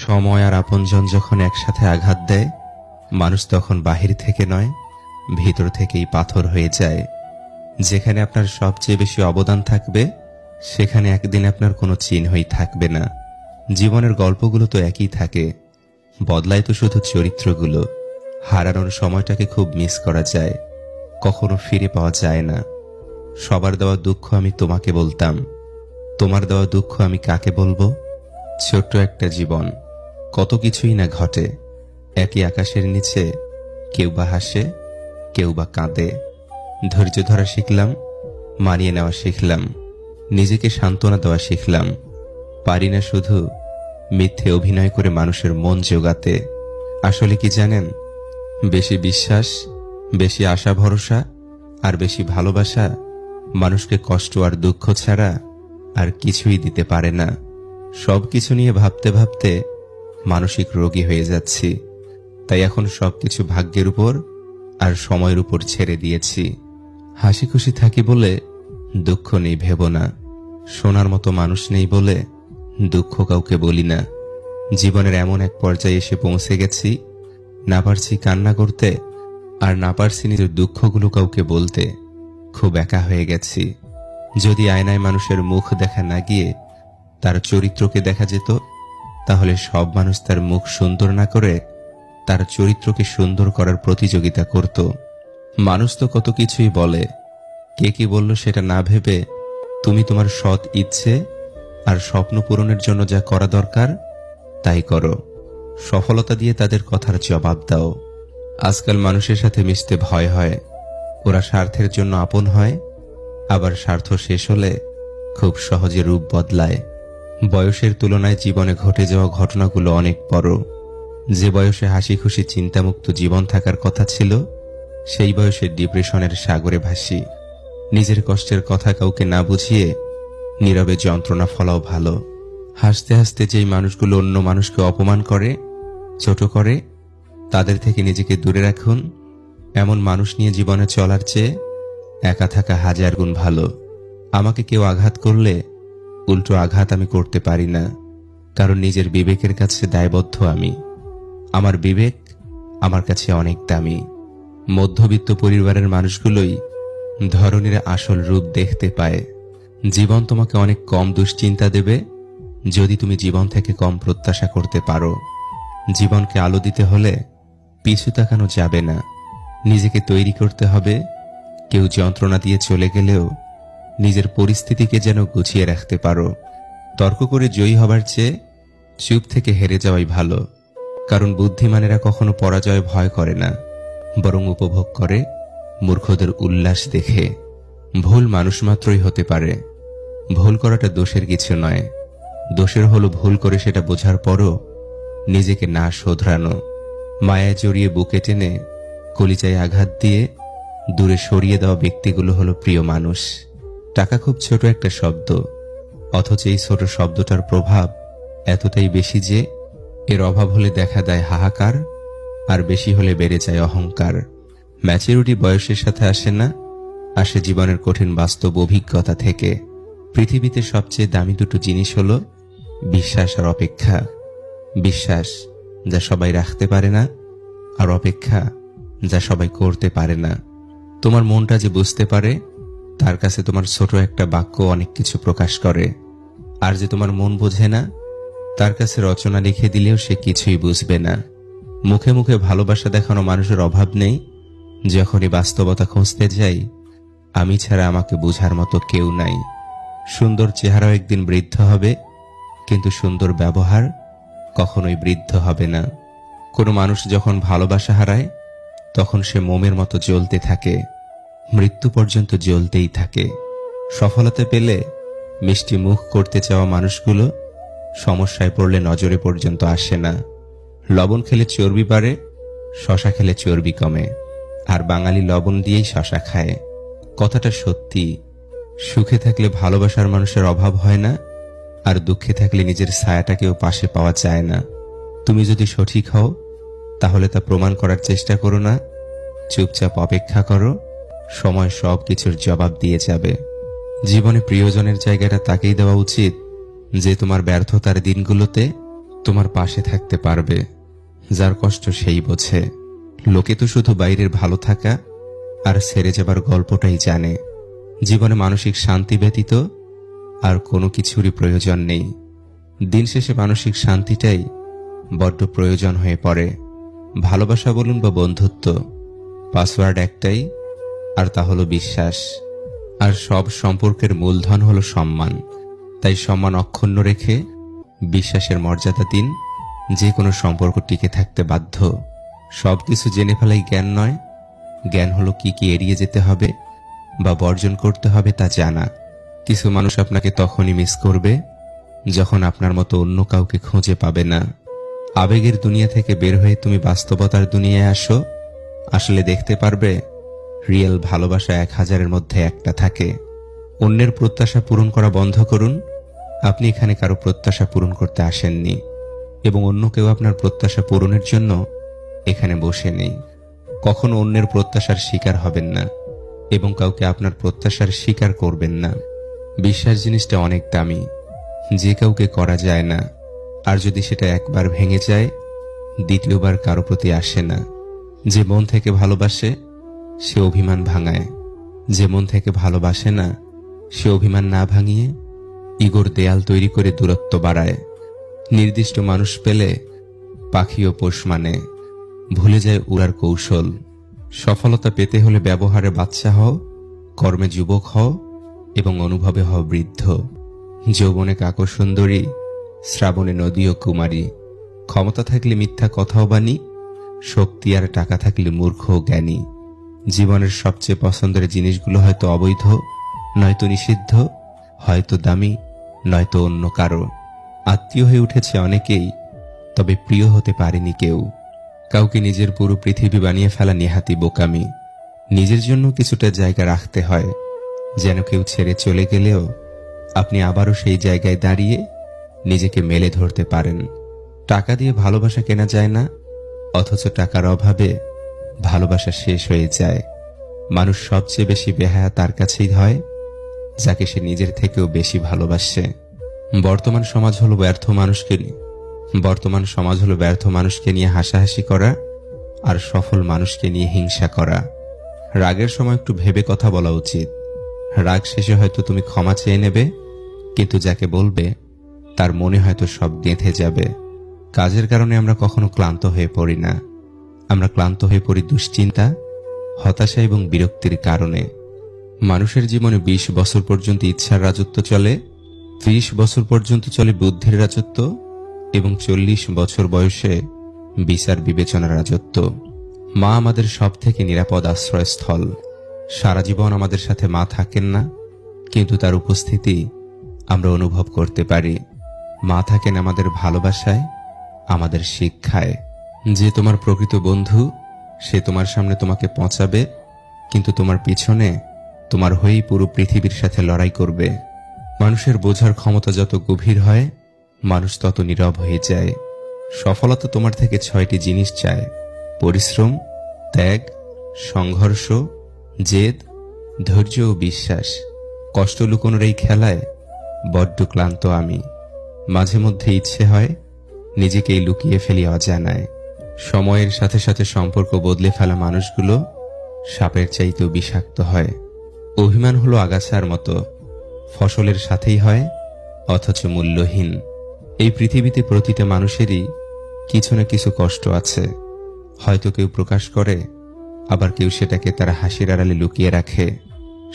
সময় আর আপনজন যখন একসাথে আঘাত দেয়, মানুষ তখন বাহির থেকে নয়, ভিতর থেকেই পাথর হয়ে যায়। যেখানে আপনার সবচেয়ে বেশি অবদান থাকবে, সেখানে একদিন আপনার কোনো চিহ্নই থাকবে না। জীবনের গল্পগুলো তো একই থাকে, বদলায় তো শুধু চরিত্রগুলো। হারানোর সময়টাকে খুব মিস করা যায়, কখনো ফিরে পাওয়া যায় না। সবার দেওয়া দুঃখ আমি তোমাকে বলতাম, তোমার দেওয়া দুঃখ আমি কাকে বলবো? ছোট্ট একটা জীবন, কত কিছুই না ঘটে। একই আকাশের নিচে কেউ বা হাসে, কেউ বা কাঁদে। ধৈর্য ধরা শিখলাম, মানিয়ে নেওয়া শিখলাম, নিজেকে সান্ত্বনা দেওয়া শিখলাম। পারি না শুধু মিথ্যে অভিনয় করে মানুষের মন জোগাতে। আসলে কি জানেন, বেশি বিশ্বাস, বেশি আশা ভরসা আর বেশি ভালোবাসা মানুষকে কষ্ট আর দুঃখ ছাড়া আর কিছুই দিতে পারে না। সবকিছু নিয়ে ভাবতে ভাবতে মানসিক রোগী হয়ে যাচ্ছি। তাই এখন সবকিছু ভাগ্যের উপর আর সময়ের উপর ছেড়ে দিয়েছি। হাসি খুশি থাকি বলে দুঃখ নেই ভেব না, শোনার মতো মানুষ নেই বলে দুঃখ কাউকে বলি না। জীবনের এমন এক পর্যায়ে এসে পৌঁছে গেছি, না পারছি কান্না করতে আর না পারছি নিজের দুঃখগুলো কাউকে বলতে। খুব একা হয়ে গেছি। যদি আয়নায় মানুষের মুখ দেখা না গিয়ে তার চরিত্রকে দেখা যেত, তাহলে সব মানুষ তার মুখ সুন্দর না করে তার চরিত্রকে সুন্দর করার প্রতিযোগিতা করত। মানুষ তো কত কিছুই বলে, কে কি বলল সেটা না ভেবে তুমি তোমার সৎ ইচ্ছে আর স্বপ্ন পূরণের জন্য যা করা দরকার তাই করো। সফলতা দিয়ে তাদের কথার জবাব দাও। আজকাল মানুষের সাথে মিশতে ভয় হয়। ওরা স্বার্থের জন্য আপন হয়, আবার স্বার্থ শেষ হলে খুব সহজে রূপ বদলায়। বয়সের তুলনায় জীবনে ঘটে যাওয়া ঘটনাগুলো অনেক বড়। যে বয়সে হাসি খুশি চিন্তামুক্ত জীবন থাকার কথা ছিল, সেই বয়সে ডিপ্রেশনের সাগরে ভাসি। নিজের কষ্টের কথা কাউকে না বুঝিয়ে নীরবে যন্ত্রণা ফলাও ভালো। হাসতে হাসতে যেই মানুষগুলো অন্য মানুষকে অপমান করে, ছোট করে, তাদের থেকে নিজেকে দূরে রাখুন। এমন মানুষ নিয়ে জীবনে চলার চেয়ে একা থাকা হাজার গুণ ভালো। আমাকে কেউ আঘাত করলে উল্টো আঘাত আমি করতে পারি না, কারণ নিজের বিবেকের কাছে দায়বদ্ধ আমি। আমার বিবেক আমার কাছে অনেক দামি। মধ্যবিত্ত পরিবারের মানুষগুলোই ধরনীর আসল রূপ দেখতে পায়। জীবন তোমাকে অনেক কম দুশ্চিন্তা দেবে যদি তুমি জীবন থেকে কম প্রত্যাশা করতে পারো। জীবনকে আলো দিতে হলে পিছু তাকানো যাবে না, নিজেকে তৈরি করতে হবে। কেউ যন্ত্রণা দিয়ে চলে গেলেও নিজের পরিস্থিতিকে যেন গুছিয়ে রাখতে পারো। তর্ক করে জয়ী হবার চেয়ে চুপ থেকে হেরে যাওয়াই ভালো, কারণ বুদ্ধিমানেরা কখনো পরাজয় ভয় করে না, বরং উপভোগ করে মূর্খদের উল্লাস দেখে। ভুল মানুষ মাত্রই হতে পারে, ভুল করাটা দোষের কিছু নয়। দোষের হলো ভুল করে সেটা বোঝার পরও নিজেকে না শোধরানো। মায়ায় জড়িয়ে বুকে টেনে কলিজায় আঘাত দিয়ে দূরে সরিয়ে দেওয়া ব্যক্তিগুলো হলো প্রিয় মানুষ। টাকা খুব ছোট একটা শব্দ, অথচ এই ছোট শব্দটার প্রভাব এতটাই বেশি যে এর অভাব হলে দেখা দেয় হাহাকার, আর বেশি হলে বেড়ে যায় অহংকার। ম্যাচুরিটি বয়সের সাথে আসে না, আসে জীবনের কঠিন বাস্তব অভিজ্ঞতা থেকে। পৃথিবীতে সবচেয়ে দামি দুটো জিনিস হলো বিশ্বাস আর অপেক্ষা। বিশ্বাস যা সবাই রাখতে পারে না, আর অপেক্ষা যা সবাই করতে পারে না। তোমার মনটা যে বুঝতে পারে, তার কাছে তোমার ছোট একটা বাক্য অনেক কিছু প্রকাশ করে। আর যে তোমার মন বোঝে না, তার কাছে রচনা লিখে দিলেও সে কিছুই বুঝবে না। মুখে মুখে ভালোবাসা দেখানো মানুষের অভাব নেই, যখনই বাস্তবতা খুঁজতে যাই আমি ছাড়া আমাকে বোঝার মতো কেউ নাই। সুন্দর চেহারাও একদিন বৃদ্ধ হবে, কিন্তু সুন্দর ব্যবহার কখনোই বৃদ্ধ হবে না। কোনো মানুষ যখন ভালোবাসা হারায়, তখন সে মোমের মতো জ্বলতে থাকে, মৃত্যু পর্যন্ত জ্বলতেই থাকে। সফলতা পেলে মিষ্টি মুখ করতে চাওয়া মানুষগুলো সমস্যায় পড়লে নজরে পর্যন্ত আসে না। লবণ খেলে চর্বি বাড়ে, শশা খেলে চর্বি কমে, আর বাঙালি লবণ দিয়েই শশা খায়। কথাটা সত্যি। সুখে থাকলে ভালোবাসার মানুষের অভাব হয় না, আর দুঃখে থাকলে নিজের ছায়াটাকেও পাশে পাওয়া যায় না। তুমি যদি সঠিক হও, তাহলে তা প্রমাণ করার চেষ্টা করো না, চুপচাপ অপেক্ষা করো, সময় সব কিছুর জবাব দিয়ে যাবে। জীবনে প্রিয়জনের জায়গাটা তাকেই দেওয়া উচিত যে তোমার ব্যর্থতার দিনগুলোতে তোমার পাশে থাকতে পারবে, যার কষ্ট সেই বোঝে। লোকে তো শুধু বাইরের ভালো থাকা আর ছেড়ে যাবার গল্পটাই জানে। জীবনে মানসিক শান্তি ব্যতীত আর কোনো কিছুরই প্রয়োজন নেই। দিন শেষে মানসিক শান্তিটাই বড্ড প্রয়োজন হয়ে পড়ে। ভালোবাসা বলুন বা বন্ধুত্ব, পাসওয়ার্ড একটাই, আর তা হলো বিশ্বাস। আর সব সম্পর্কের মূলধন হলো সম্মান। তাই সম্মান অক্ষুণ্ণ রেখে বিশ্বাসের মর্যাদা দিন। যে কোনো সম্পর্ক টিকে থাকতে বাধ্য। সবকিছু জেনে ফেলাই জ্ঞান নয়, জ্ঞান হলো কি কি এড়িয়ে যেতে হবে বা বর্জন করতে হবে তা জানা। কিছু মানুষ আপনাকে তখনই মিস করবে যখন আপনার মতো অন্য কাউকে খুঁজে পাবে না। আবেগের দুনিয়া থেকে বের হয়ে তুমি বাস্তবতার দুনিয়ায় আসো, আসলে দেখতে পারবে রিয়েল ভালোবাসা 1000-এর মধ্যে একটা থাকে। অন্যের প্রত্যাশা পূরণ করা বন্ধ করুন। আপনি এখানে কারো প্রত্যাশা পূরণ করতে আসেননি, এবং অন্য কেউ আপনার প্রত্যাশা পূরণের জন্য এখানে বসে নেই। কখনো অন্যের প্রত্যাশার শিকার হবেন না, এবং কাউকে আপনার প্রত্যাশার শিকার করবেন না। বিশ্বাস জিনিসটা অনেক দামি, যে কাউকে করা যায় না। আর যদি সেটা একবার ভেঙে যায়, দ্বিতীয়বার কারো প্রতি আসে না। যে মন থেকে ভালোবাসে সে অভিমান ভাঙায়, যে মন থেকে ভালোবাসে না সে অভিমান না ভাঙিয়ে ইগোর দেয়াল তৈরি করে দূরত্ব বাড়ায়। নির্দিষ্ট মানুষ পেলে পাখিও পোষ মানে, ভুলে যায় উড়ার কৌশল। সফলতা পেতে হলে ব্যবহারে বাচ্চা হও, কর্মে যুবক হও, এবং অনুভবে হও বৃদ্ধ। যৌবনে কাকো সুন্দরী, শ্রাবণে নদী ও কুমারী। ক্ষমতা থাকলে মিথ্যা কথাও বাণী, শক্তি আর টাকা থাকলে মূর্খ ও জ্ঞানী। জীবনের সবচেয়ে পছন্দের জিনিসগুলো হয়তো অবৈধ, নয়তো নিষিদ্ধ, হয়তো দামি, নয়তো অন্য কারো। আত্মীয় হয়ে উঠেছে অনেকেই, তবে প্রিয় হতে পারেনি কেউ। কাউকে নিজের পুরো পৃথিবী বানিয়ে ফেলা নেহাতি বোকামি। নিজের জন্য কিছুটা জায়গা রাখতে হয়, যেন কেউ ছেড়ে চলে গেলেও আপনি আবারও সেই জায়গায় দাঁড়িয়ে নিজেকে মেলে ধরতে পারেন। টাকা দিয়ে ভালোবাসা কেনা যায় না, অথচ টাকার অভাবে ভালোবাসা শেষ হয়ে যায়। মানুষ সবচেয়ে বেশি বেহায়া তার কাছেই হয়, যাকে সে নিজের থেকেও বেশি ভালোবাসে। বর্তমান সমাজ হলো ব্যর্থ মানুষকে নিয়ে হাসাহাসি করা আর সফল মানুষকে নিয়ে হিংসা করা। রাগের সময় একটু ভেবে কথা বলা উচিত। রাগ শেষে হয়তো তুমি ক্ষমা চেয়ে নেবে, কিন্তু যাকে বলবে তার মনে হয়তো সব গেঁথে যাবে। কাজের কারণে আমরা কখনো ক্লান্ত হয়ে পড়ি না, আমরা ক্লান্ত হয়ে পড়ি দুশ্চিন্তা, হতাশা এবং বিরক্তির কারণে। মানুষের জীবনে 20 বছর পর্যন্ত ইচ্ছার রাজত্ব চলে, 30 বছর পর্যন্ত চলে বুদ্ধির রাজত্ব, এবং 40 বছর বয়সে বিচার বিবেচনার রাজত্ব। মা আমাদের সব থেকে নিরাপদ আশ্রয়স্থল। সারা জীবন আমাদের সাথে মা থাকেন না, কিন্তু তার উপস্থিতি আমরা অনুভব করতে পারি। মা থাকেন আমাদের ভালোবাসায়, আমাদের শিক্ষায়। যে তোমার প্রকৃত বন্ধু, সে তোমার সামনে তোমাকে পৌঁছাবে, কিন্তু তোমার পিছনে তোমার হয়েই পুরো পৃথিবীর সাথে লড়াই করবে। মানুষের বোঝার ক্ষমতা যত গভীর হয়, মানুষ তত নীরব হয়ে যায়। সফলতা তোমার থেকে 6টি জিনিস চায়: পরিশ্রম, ত্যাগ, সংঘর্ষ, জেদ, ধৈর্য ও বিশ্বাস। কষ্ট লুকোনোর এই খেলায় বড্ড ক্লান্ত আমি। মাঝে মধ্যে ইচ্ছে হয় নিজেকেই লুকিয়ে ফেলি অজানায়। সময়ের সাথে সাথে সম্পর্ক বদলে ফেলা মানুষগুলো সাপের চাইতেও বিষাক্ত হয়। অভিমান হলো আগাছার মতো, ফসলের সাথেই হয় অথচ মূল্যহীন। এই পৃথিবীতে প্রতিটা মানুষেরই কিছু না কিছু কষ্ট আছে। হয়তো কেউ প্রকাশ করে, আবার কেউ সেটাকে তার হাসির আড়ালে লুকিয়ে রাখে।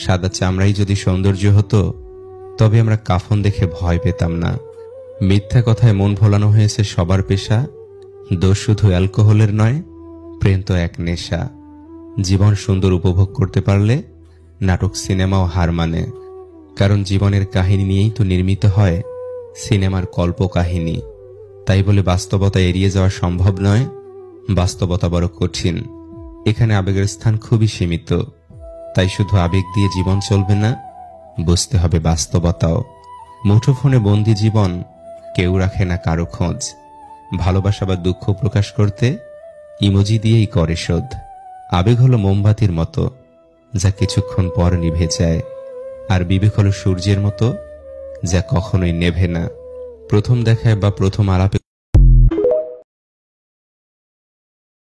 সাদা চামড়াই যদি সৌন্দর্য হতো, তবে আমরা কাফন দেখে ভয় পেতাম না। মিথ্যা কথায় মন ভোলানো হয়েছে সবার পেশা। দোষ শুধু অ্যালকোহলের নয়, প্রেম তো এক নেশা। জীবন সুন্দর উপভোগ করতে পারলে নাটক সিনেমাও হার মানে। কারণ জীবনের কাহিনী নিয়েই তো নির্মিত হয় সিনেমার কল্প কাহিনী। তাই বলে বাস্তবতা এড়িয়ে যাওয়া সম্ভব নয়, বাস্তবতা বড় কঠিন। এখানে আবেগের স্থান খুবই সীমিত। তাই শুধু আবেগ দিয়ে জীবন চলবে না, বুঝতে হবে বাস্তবতাও। মুঠোফোনে বন্দি জীবন কেউ রাখে না কারো খোঁজ। ভালোবাসা বা দুঃখ প্রকাশ করতে ইমোজি দিয়েই করে শোধ। আবেগ হলো মোমবাতির মতো, যা কিছুক্ষণ পর নিভে যায়। আর বিবেক হলো সূর্যের মতো, যা কখনোই নেভে না। প্রথম দেখায় বা প্রথম আলাপে